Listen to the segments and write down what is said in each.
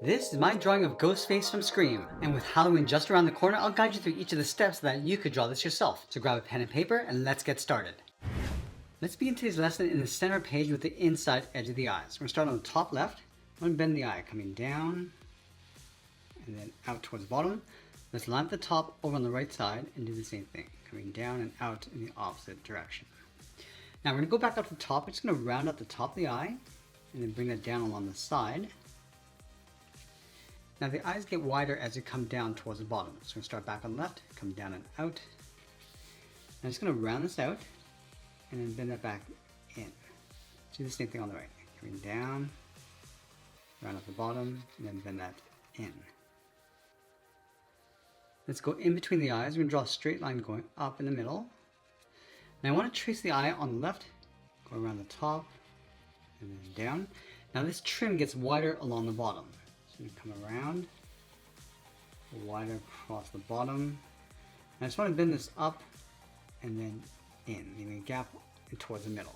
This is my drawing of Ghostface from Scream, and with Halloween just around the corner, I'll guide you through each of the steps so that you could draw this yourself. So grab a pen and paper and let's get started. Let's begin today's lesson in the center page with the inside edge of the eyes. We're going to start on the top left. I'm going to bend the eye, coming down and then out towards the bottom. Let's line up the top over on the right side and do the same thing, coming down and out in the opposite direction. Now we're going to go back up to the top. We're just going to round up the top of the eye and then bring that down along the side. Now the eyes get wider as you come down towards the bottom. So we're going to start back on the left, come down and out. I'm just going to round this out and then bend that back in. Do the same thing on the right. Coming down, round up the bottom, and then bend that in. Let's go in between the eyes. We're going to draw a straight line going up in the middle. Now I want to trace the eye on the left, go around the top, and then down. Now this trim gets wider along the bottom. So you come around, wider across the bottom. And I just want to bend this up and then in, leaving a gap towards the middle.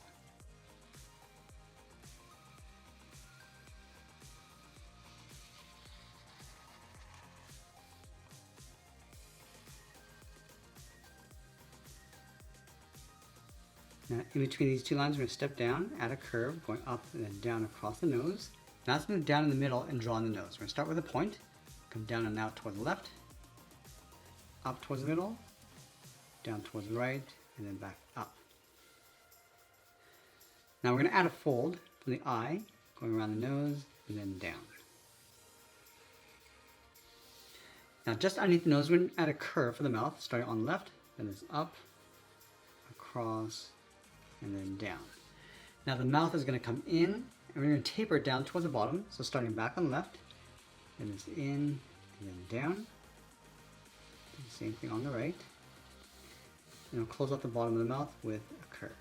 Now in between these two lines we're going to step down, add a curve, going up and then down across the nose. Now let's move down in the middle and draw on the nose. We're going to start with a point, come down and out towards the left, up towards the middle, down towards the right, and then back up. Now we're going to add a fold from the eye, going around the nose and then down. Now just underneath the nose we're going to add a curve for the mouth, starting on the left, then it's up, across, and then down. Now the mouth is going to come in, and we're going to taper it down towards the bottom. So starting back on the left, then it's in, and then down. Do the same thing on the right. And we'll close out the bottom of the mouth with a curve.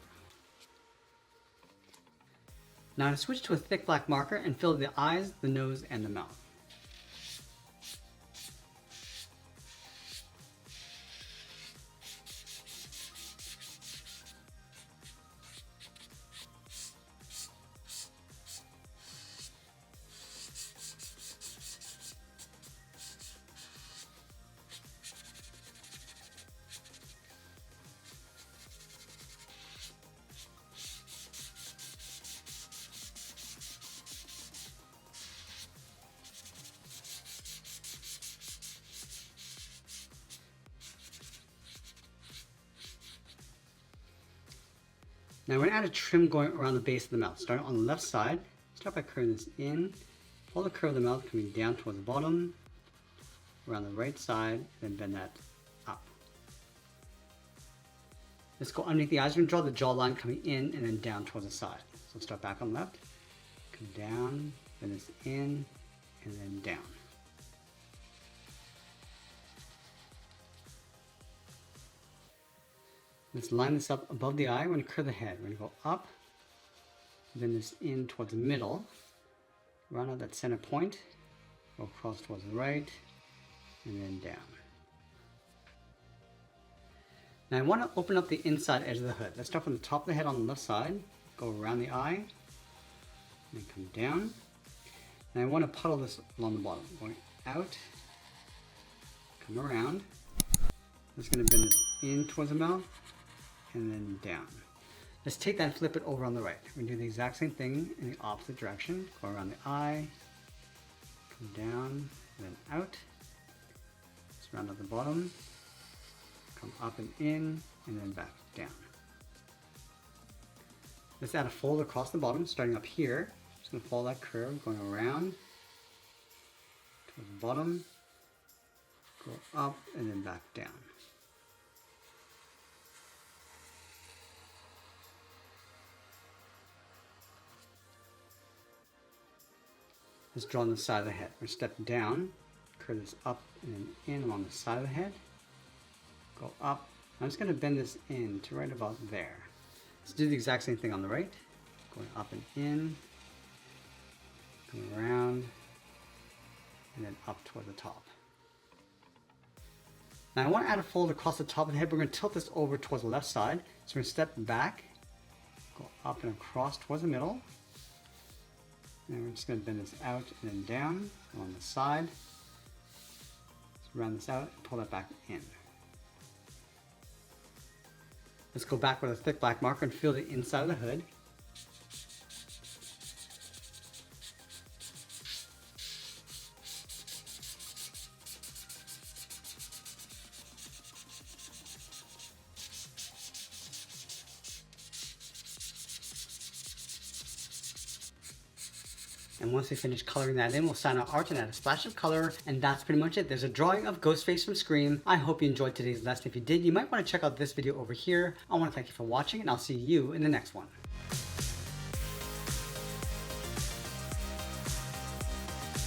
Now I'm going to switch to a thick black marker and fill the eyes, the nose, and the mouth. Now we're going to add a trim going around the base of the mouth. Starting on the left side, start by curving this in, follow the curve of the mouth coming down towards the bottom, around the right side, then bend that up. Let's go underneath the eyes. We're going to draw the jawline coming in and then down towards the side. So start back on the left, come down, bend this in, and then down. Let's line this up above the eye. We're going to curve the head. We're going to go up, bend this in towards the middle, round out that center point, go across towards the right, and then down. Now I want to open up the inside edge of the hood. Let's start from the top of the head on the left side, go around the eye, and come down. And I want to puddle this along the bottom, going out, come around. I'm just going to bend this in towards the mouth, and then down. Let's take that and flip it over on the right. We're going to do the exact same thing in the opposite direction. Go around the eye, come down, then out. Let's round out the bottom, come up and in, and then back down. Let's add a fold across the bottom, starting up here. Just going to follow that curve, going around towards the bottom, go up, and then back down. Let's draw on the side of the head. We're going to step down, curve this up and then in along the side of the head. Go up. I'm just going to bend this in to right about there. Let's do the exact same thing on the right. Going up and in, going around, and then up toward the top. Now I want to add a fold across the top of the head. We're going to tilt this over towards the left side. So we're going to step back, go up and across towards the middle, And we're just going to bend this out and then down along the side. Just round this out and pull that back in. Let's go back with a thick black marker and fill the inside of the hood. And once we finish coloring that in, we'll sign our art and add a splash of color. And that's pretty much it. There's a drawing of Ghostface from Scream. I hope you enjoyed today's lesson. If you did, you might want to check out this video over here. I want to thank you for watching, and I'll see you in the next one.